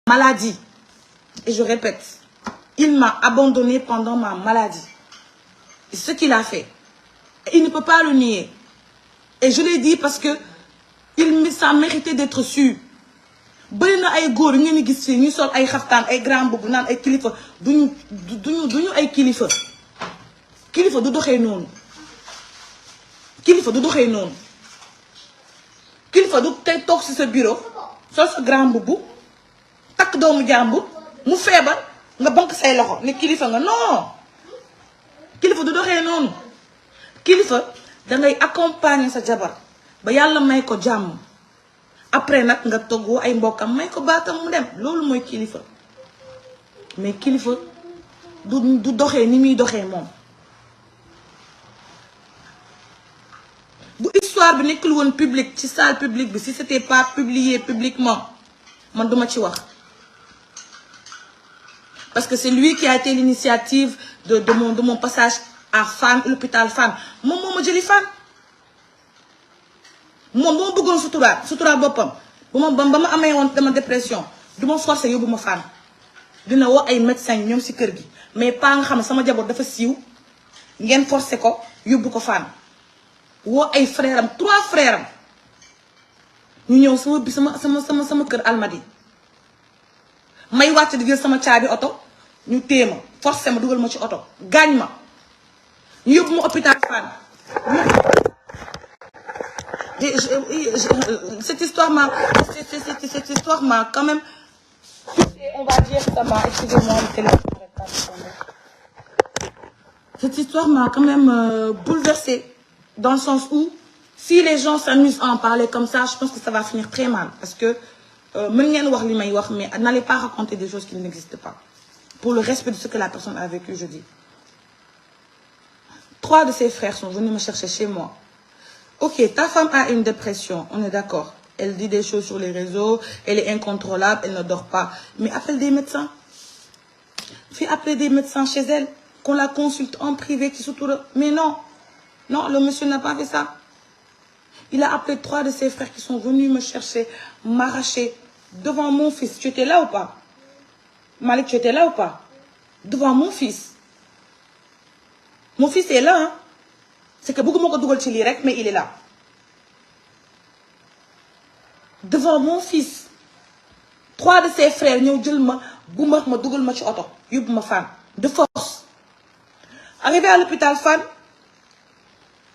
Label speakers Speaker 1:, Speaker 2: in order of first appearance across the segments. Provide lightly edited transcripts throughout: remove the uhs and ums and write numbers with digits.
Speaker 1: maladie. Et je répète, il m'a abandonné pendant ma maladie. C'est ce qu'il a fait. Et il ne peut pas le nier. Et je l'ai dit parce que ça méritait d'être su. Bari na ay góor ngeen gis fii ñu sol ay xaftaan ay grand boubou naan ay kilifa duñu ay kilifa. Kilifa du doxee noonu. Kilifa du doxee noonu. Kilifa du tey toog ci sa bureau sol sa grand boubou takk doomu jàmbur mu feebar nga bank say loxo ne kilifa nga non. Kilifa du doxee noonu. Kilifa dangay accompagner sa jabar ba yàlla may ko jàmm. Après nag nga toggoo ay mbokkam may ko baatam mu dem loolu mooy kilifa mais kilifa du doxee ni muy doxee moom. Bu histoire bi nekkul woon public ci salle publique bi si c'était pas publié publiquement man duma ci wax parce que c'est lui qui a été l'initiative de mon passage à Fann l'hôpital Fann moom moo ma jëli Fann. moom ba ma bëggoon suturaal boppam ba ma amee woon dama dépression du ma forcé yóbbu ma Fann dina woo ay médecins ñoom si kër gi mais pas nga xam ne sama jaboot dafa siiw ngeen forcé ko yóbbu ko Fann woo ay frère am 3 frères am ñu ñëw sama kër Almadi may wàcc di jël sama caabi oto ñu téye ma forcé ma dugal ma ci oto gaañ ma ñu yóbbu ma hôpital Fann. Cette histoire m'a quand même, on va dire ça m'a, excusez-moi, le téléphone. Cette histoire m'a quand même bouleversée, dans le sens où, si les gens s'amusent à en parler comme ça, je pense que ça va finir très mal, parce que mais n'allez pas raconter des choses qui n'existent pas, pour le respect de ce que la personne a vécu, je dis. 3 de ses frères sont venus me chercher chez moi. Ok, ta femme a une dépression, on est d'accord. Elle dit des choses sur les réseaux, elle est incontrôlable, elle ne dort pas. Mais appelle des médecins. Fais appeler des médecins chez elle, qu'on la consulte en privé, qui s'autour. Mais non, non, le monsieur n'a pas fait ça. Il a appelé 3 de ses frères qui sont venus me chercher, m'arracher devant mon fils. Tu étais là ou pas? Malik, tu étais là ou pas? Devant mon fils. Mon fils est là, hein? C'est que beaucoup de gens direct, mais il est là. Devant mon fils, 3 de ses frères, nous disons, de force. Arrivé à l'hôpital Fann,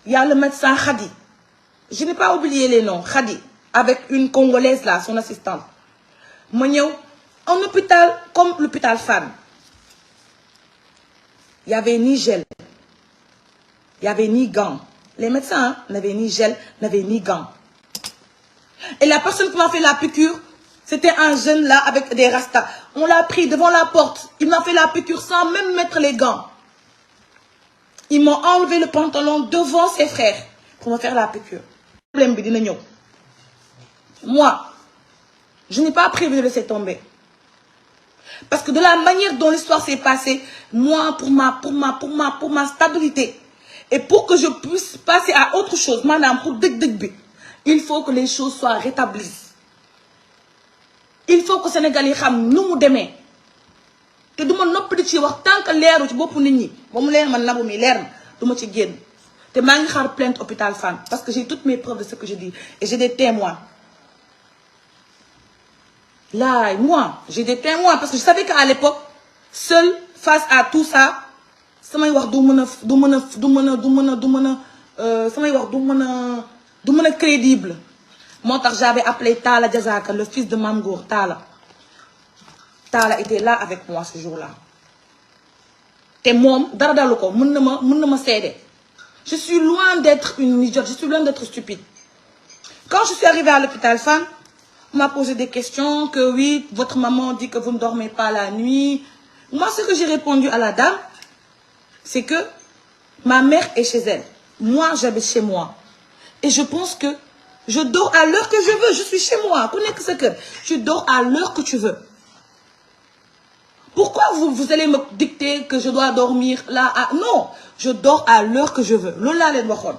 Speaker 1: il y a le médecin Khadi. Je n'ai pas oublié les noms. Khadi, avec une Congolaise là, son assistante. Un hôpital comme l'hôpital Fann. Il n'y avait ni gel. Il n'y avait ni gants. Les médecins n'avaient ni gel, n'avaient ni gants. Et la personne qui m'a fait la piqûre, c'était un jeune là avec des rastas. On l'a pris devant la porte. Il m'a fait la piqûre sans même mettre les gants. Ils m'ont enlevé le pantalon devant ses frères pour me faire la piqûre. Moi, je n'ai pas prévu de laisser tomber. Parce que de la manière dont l'histoire s'est passée, moi, pour ma stabilité, et pour que je puisse passer à autre chose, madame, pour il faut que les choses soient rétablies. Il faut que les Sénégalais sachent nous demain. Que nous ne pouvons pas tant que l'air ou beaucoup de gens, comme l'air, man mi l'air, nous ne pouvons pas. Je vais faire plainte hôpital Fann parce que j'ai toutes mes preuves de ce que je dis et j'ai des témoins. Là, moi, j'ai des témoins parce que je savais qu'à l'époque, seul face à tout ça, samay wax du mën a crédible. Moo tax j'avais appelé Talla Diazaka, le fils de Mamgour, Talla. Talla était là avec moi ce jour-là. Te moom dara dalu ko mën na ma seede. Je suis loin d'être une idiote, je suis loin d'être stupide. Quand je suis arrivée à l'hôpital Fann, on m'a posé des questions, que oui, votre maman dit que vous ne dormez pas la nuit. Moi, ce que j'ai répondu à la dame, c'est que ma mère est chez elle. Moi, j'habite chez moi. Et je pense que je dors à l'heure que je veux. Je suis chez moi. Je dors à l'heure que tu veux. Pourquoi vous allez me dicter que je dois dormir là? Non, je dors à l'heure que je veux. Lola len waxone.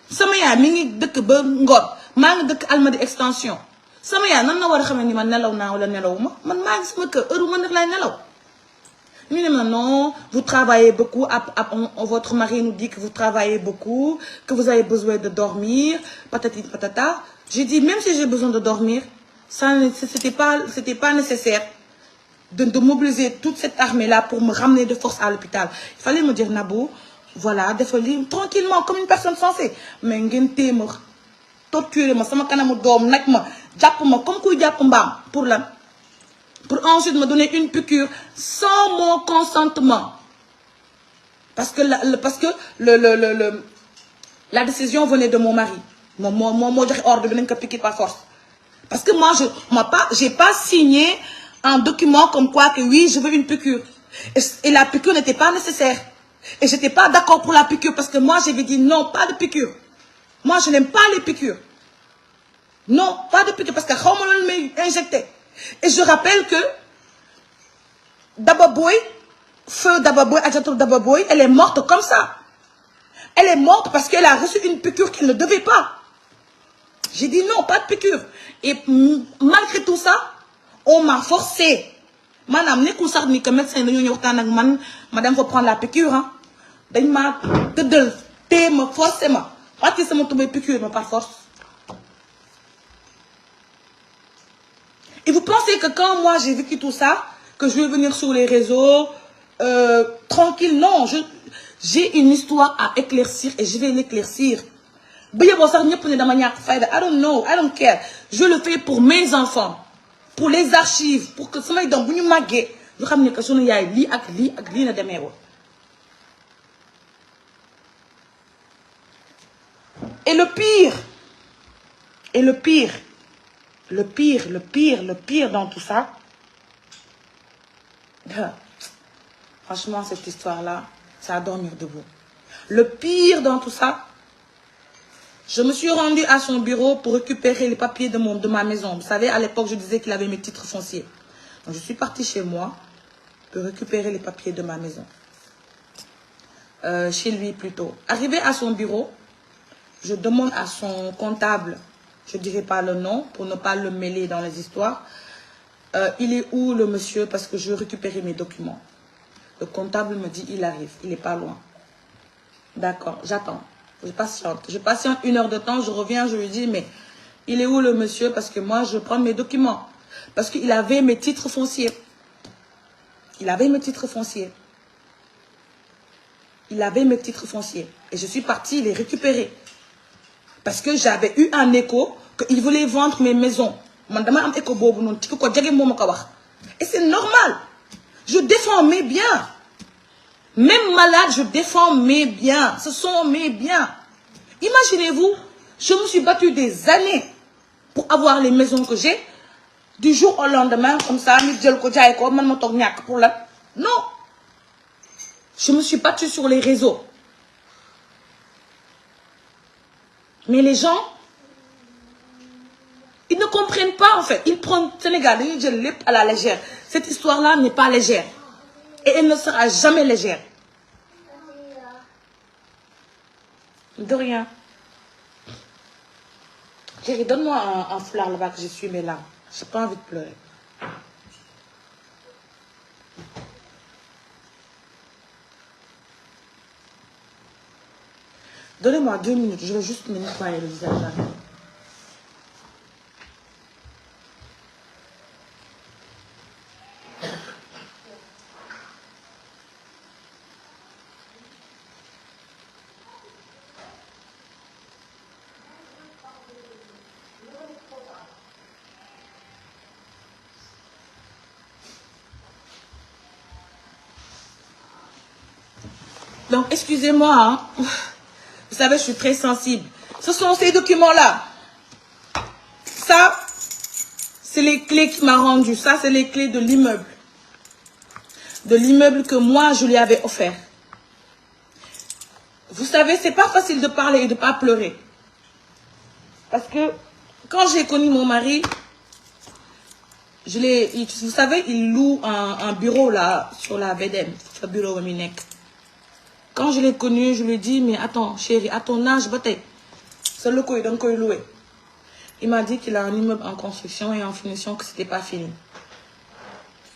Speaker 1: Sama yaay mi ngi dëkk ba Ngor, maa ngi dëkk Almadi extension. sama yaay nan na war a xamee ni man nelaw naa wala nelawuma man maa ngi sama kër heure bu ma neex laay nelaw. ñu ne ma non vous travaillez beaucoup votre mari nous dit que vous travaillez beaucoup que vous avez besoin de dormir patati patata. J'ai dit même si j'ai besoin de dormir ça c'était pas nécessaire de mobiliser toute cette armée là pour me ramener de force à l'hôpital. Il fallait me dire Nabou voilà dafa lii tranquillement comme une personne sensée mais ngeen téye ma torturer ma sama kanamu doom nag ma jàpp ma comme kuy jàpp mbaam pour lan. Pour ensuite me donner une piqûre sans mon consentement. Parce que la décision venait de mon mari. Moo joxe ordre bi nañ ko piquer par force. Parce que moi j'ai pas signé un document comme quoi que oui, je veux une piqûre. Et la piqûre n'était pas nécessaire. Et j'étais pas d'accord pour la piqûre parce que moi j'avais dit non, pas de piqûre. Moi je n'aime pas les piqûres. Non, pas de piqûre parce que xaw ma loolu may injecté. Et je rappelle que Daba Boy, feu Daba Boy, Adjatou Daba Boy, elle est morte comme ça. Elle est morte parce qu'elle a reçu une piqûre qu'elle ne devait pas. J'ai dit non, pas de piqûre. Et malgré tout ça, on m'a forcé. Madame, nekkul sax ni que médecin dañoo ñëw waxtaan ak man, madame faut prendre la piqûre hein. Dañ ma tëddal téye ma forcé ma wàcc sama tubéy piqûre ma par force. Et vous pensez que quand moi j'ai vécu tout ça, que je vais venir sur les réseaux, tranquille, non, j'ai une histoire à éclaircir et je vais l'éclaircir. I don't know, I don't care. Je le fais pour mes enfants, pour les archives, pour que samay doom bu ñu màggee ñu xam ne que sunu yaay lii ak lii na demee woon. Et le pire dans tout ça, franchement, cette histoire-là, ça a dormir debout. Le pire dans tout ça, je me suis rendue à son bureau pour récupérer les papiers de ma maison. Vous savez, à l'époque, je disais qu'il avait mes titres fonciers. Donc, je suis partie chez moi pour récupérer les papiers de ma maison. Chez lui, plutôt. Arrivée à son bureau, je demande à son comptable, je ne dirai pas le nom pour ne pas le mêler dans les histoires. Il est où le monsieur? Parce que je veux récupérer mes documents. Le comptable me dit, il arrive, il n'est pas loin. D'accord, j'attends. Je patiente 1 heure de temps, je reviens, je lui dis, mais il est où le monsieur? Parce que moi, je prends mes documents. Parce qu'il avait mes titres fonciers. Et je suis partie les récupérer. Parce que j'avais eu un écho qu'il voulait vendre mes maisons. Et c'est normal. Je défends mes biens. Même malade, je défends mes biens. Ce sont mes biens. Imaginez-vous, je me suis battue des années pour avoir les maisons que j'ai. Du jour au lendemain, comme ça, non. Je me suis battue sur les réseaux. Mais les gens, ils ne comprennent pas en fait. Ils prennent Sénégal, ils disent lépp à la légère. Cette histoire-là n'est pas légère. Et elle ne sera jamais légère. De rien. Chérie, donne-moi un foulard là-bas que j'essuie mes larmes. J'ai pas envie de pleurer. Donnez-moi 2 minutes, je vais juste me nettoyer le visage. Donc, excusez-moi, hein. Vous savez, je suis très sensible. Ce sont ces documents-là. Ça, c'est les clés qu'il m'a rendues. Ça, c'est les clés de l'immeuble. De l'immeuble que moi, je lui avais offert. Vous savez, c'est pas facile de parler et de pas pleurer. Parce que quand j'ai connu mon mari, vous savez, il loue un bureau là, sur la VDM. C'est le bureau Waminek. Quand je l'ai connu, je lui ai dit, mais attends, chérie, à ton âge, c'est le coup, donc il loué. il m'a dit qu'il a un immeuble en construction et en finition que c'était pas fini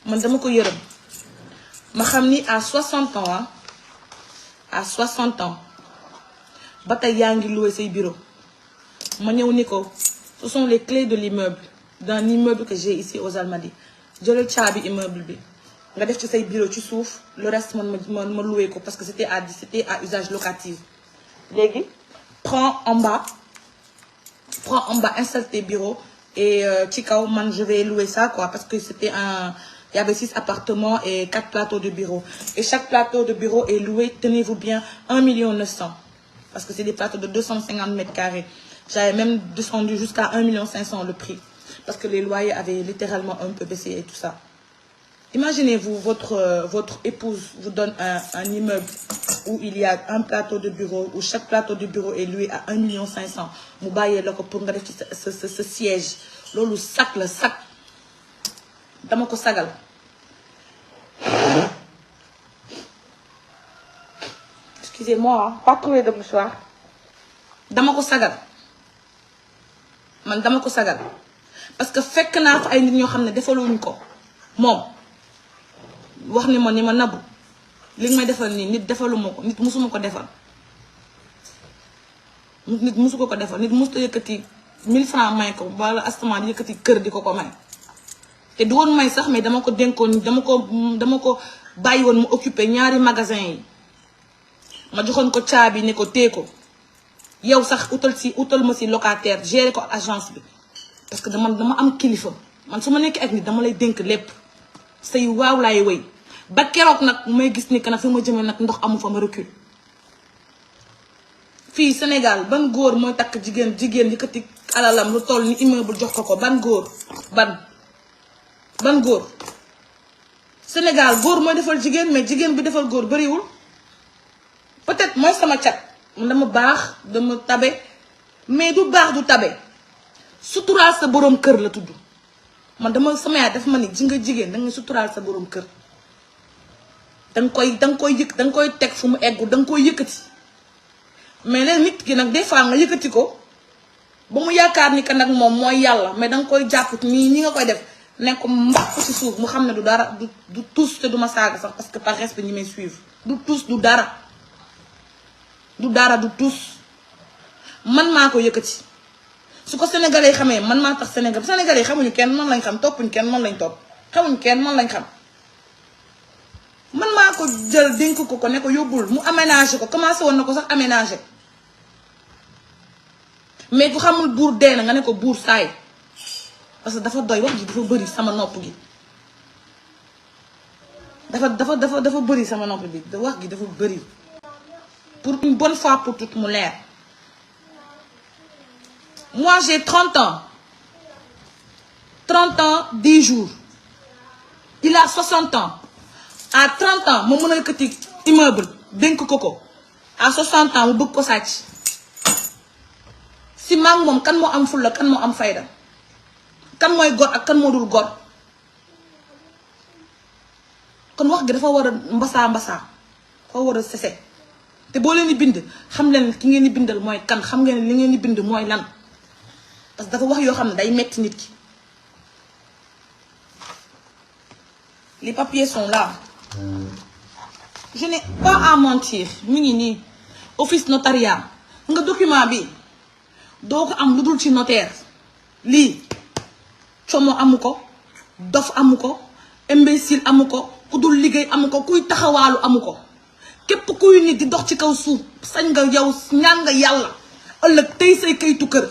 Speaker 1: man dama ko yërëm ma xam ni à 60 ans ah à 60 ans ba tey yaa ngi loué say bureau ma ñëw ni ko ce sont les clés de l'immeuble d'un immeuble que j'ai ici aux Almadies jëlal caabi immeuble bi nga def ci say bureau ci suuf le reste ma loué ko parce que c'était à usage locatif léegi prends en bas installe tes bureaux et ci kaw man je vais louer ça quoi parce que il y avait 6 appartements et 4 plateaux de bureaux et chaque plateau de bureau est loué tenez-vous bien 1,9 million parce que c'est des plateaux de 250 mètres carrés j'avais même descendu jusqu'à 1,5 million le prix parce que les loyers avaient littéralement un peu baissé et tout ça. Imaginez-vous, votre épouse vous donne un immeuble où il y a un plateau de bureau, où chaque plateau de bureau est loué à 1,5 million. Mu bàyyee la ko pour nga def ci ce siège loolu sac la sac dama ko sagal. Excusez-moi, pas trouvé de mouchoir. dama ko sagal man dama ko sagal parce que fekk naa fa ay nit ñoo xam ne defaluñu ko moom. wax ni ma nabu li nga may defal nii nit defaluma ko nit musuma ko defal nit musu ko defal nit musu yëkkati 1000 francs may ko wala astamaan yëkkati kër di ko may te du woon may sax mais dama ko dénkoon dama ko bàyyi woon mu occupé ñaari magasin yi ma joxoon ko caabi ne ko téye ko yow sax utal ma si locataire gérer ko agence bi parce que dama am kilifa man su ma nekk ak nit dama lay dénk lépp say waaw laay wéy ba keroog nag may gis ni que nag fi ma jëmee nag ndox amu fa ma recul fii Sénégal ban góor mooy takk jigéen yëkkati alalam lu toll ni immeuble jox ko ban góor ban góor Sénégal góor mooy defal jigéen mais jigéen bi defal góor bariwul peut-être mooy sama cat dama baax dama tabe mais du baax du tabe suturaal sa boroom kër la tudd man sama yaay dafa ma ni ji nga jigéen danga suturaal sa boroom kër danga koy teg fu mu eggu danga koy yëkkati mais nag nit ki nag des fois nga yëkkati ko ba mu yaakaar ni que nag moom mooy yàlla mais danga koy jàpp nii nga koy def ne ko mbax ci suuf mu xam ne du dara du tous te du ma saaga sax parce que par respect ñi may suivre du tous du dara du tous man maa ko yëkkati su ko sénégalais yi xamee man maa tax sénégalais yi xamuñu kenn man lañ xam toppuñu kenn man lañ topp xamuñu kenn man lañ xam man maa ko jël dénk ko ne ko yóbbul mu aménagé ko commencé woon na ko sax aménagé mais ku xamul buur dee na nga ne ko buur saay parce que dafa doy wax ji dafa bëri sama nopp gi dafa bëri sama nopp bi wax gi dafa bëri pour une bonne fois pour toutes mu leer moi j'ai 30 ans 10 jours il a 60 ans à 30 ans mu mën a yëkkati immeuble dénk ko à 60 ans mu bëgg ko sàcc si maa ngi moom kan moo am fulla kan moo am fayda kan mooy gor ak kan moo dul gor kon wax gi dafa war a mbasaa dafa war a sese te boo leen di bind xam leen ki ngeen di bindal mooy kan xam ngeen li ngeen di bind mooy lan parce que dafa wax yoo xam ne day metti nit ki. Les papiers sont là. Je n'ai pas à mentir mi ngi nii office notariat nga document bi doo ko am lu dul ci notaire lii como amu ko dof amu ko imbécile amu ko ku dul liggéey amu ko kuy taxawaalu amu ko képp kuy nit di dox ci kaw suuf sañ nga yow ñaan nga yàlla ëllëg tey say kayitu kër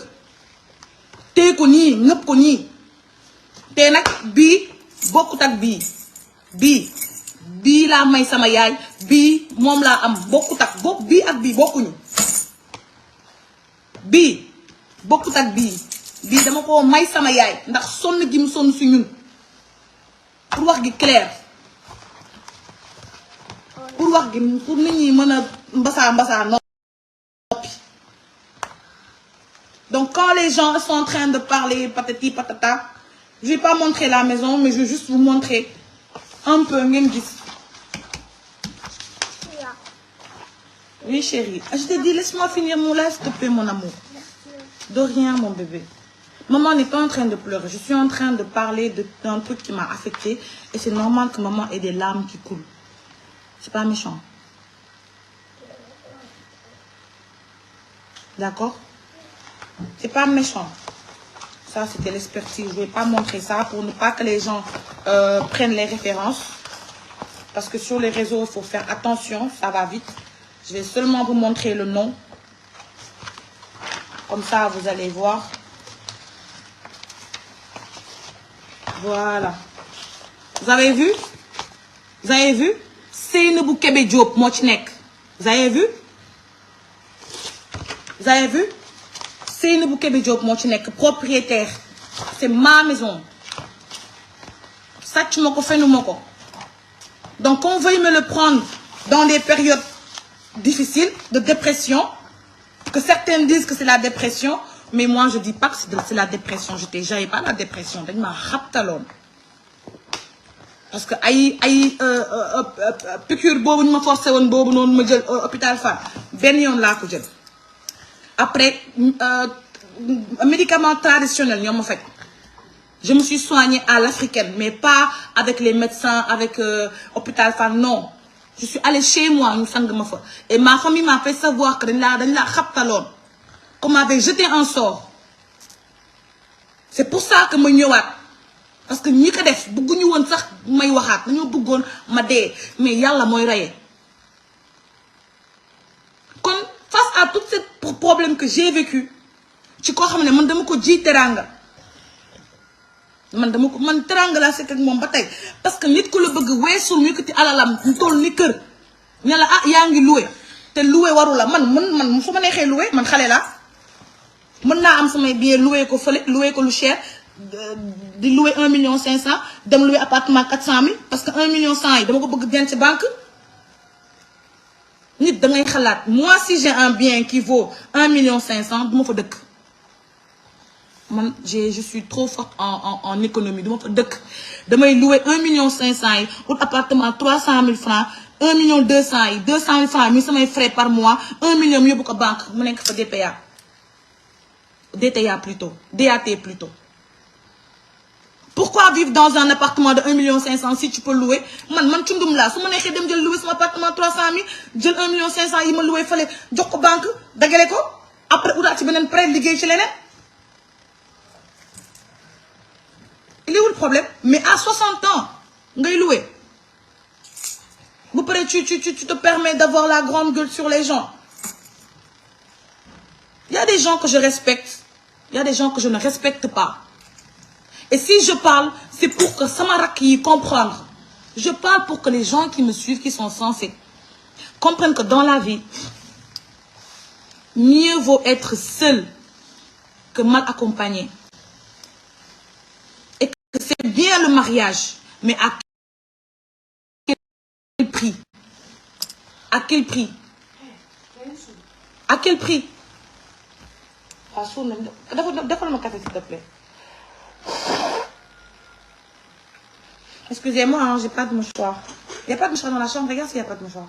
Speaker 1: tey ko nii ngëpp ko nii te nag bii bokkut ak bii laa may sama yaay bii moom laa am bokkut ak bii ak bii bokkuñu bii bokkut ak bii dama ko may sama yaay ndax sonn gi mu sonn si ñun pour wax gi clair pour nit ñi mën a mbasaa noppi. Donc quand les gens sont en train de parler patati patata, je vais pas montrer la maison mais je vais juste vous montrer un peu ngeen gis. Oui chérie, je t'ai dit laisse-moi finir mon live s'il te plaît mon amour. De rien mon bébé. Maman n'est pas en train de pleurer. Je suis en train de parler d'un truc qui m'a affectée. Et c'est normal que maman ait des larmes qui coulent. C'est pas méchant. D'accord? C'est pas méchant. Ça, c'était l'expertise. Je ne vais pas montrer ça pour ne pas que les gens prennent les références. Parce que sur les réseaux, il faut faire attention. Ça va vite. Je vais seulement vous montrer le nom. Comme ça, vous allez voir. Voilà. Vous avez vu? Vous avez vu? Seynabou Kébé Diop, moo ci nekk. Vous avez vu? Vous avez vu? Seynabou Kébé Diop, moo ci nekk, propriétaire. C'est ma maison. Sàcc ma ko, fenu ma ko. Donc, on veuille me le prendre dans des périodes difficiles, de dépression, que certains disent que c'est la dépression, mais moi, je dis pas que c'est la dépression. J'avais pas la dépression. Dañ ma xabtaloon. Parce que piqûre boobu ñu ma forcé woon boobu noonu ma jël hôpital Fann benn yoon laa ko jël. Après médicaments traditionnels ñoo ma faj. Je me suis soignée à l'africaine, mais pas avec les médecins, avec hôpital Fann, non. Je suis allée chez moi, ñu sang ma fa. Et ma famille m'a fait savoir que dañ la xabtaloon. Qu'on m'avait jeté un sort. C'est pour ça que ma ñëwaat. Parce que ñi ko def bëgguñu woon sax may waxaat dañoo bëggoon ma dee mais yàlla mooy reye. Kon face à tous ces problèmes que j'ai vécu ci koo xam ne man dama ko ji teranga man teranga laa sekk ak moom ba tey parce que nit ku la bëgg weesul mu yëkkati alalam ñu toll ni kër ne la ah yaa ngi loué te loué waru la man su ma neexee loué man xale laa mën naa am samay bien loué ko fële loué ko lu cher. Di louer 1,5 million dem louer appartement 400 000 parce que 1,1 million yi dama ko bëgg denc ci banque nit da ngay xalaat moi si j'ai un bien qui vaut 1,5 million du ma fa dëkk man je suis trop forte en économie du ma fa dëkk damay louer 1,5 million yi ut appartement 300 000 francs 1,2 million yi 200 000 francs mi samay frais par mois 1 million mu yóbbu ko banque mu nekk fa DTA plutôt DAT plutôt. Pourquoi vivre dans un appartement de 1,5 million si tu peux louer man cundum laa su ma neexee dem jël louer sama appartement 300 000 jël 1,5 million yi ma louer fële jox ko banque dagale ko après utaat ci beneen prêt liggéey ci leneen. Il est où le problème? Mais à 60 ans ngay louer bu paree tu te permets d'avoir la grande gueule sur les gens. Il y a des gens que je respecte, il y a des gens que je ne respecte pas. Et si je parle, c'est pour que sama rakk yi comprendre. Je parle pour que les gens qui me suivent, qui sont censés, comprennent que dans la vie, mieux vaut être seul que mal accompagné. Et que c'est bien le mariage, mais à quel prix? À quel prix? À quel prix? Defal ma café s'il te plaît. Excusez-moi, hein, j'ai pas de mouchoir. Il n'y a pas de mouchoir dans la chambre. Regarde s'il n'y a pas de mouchoir.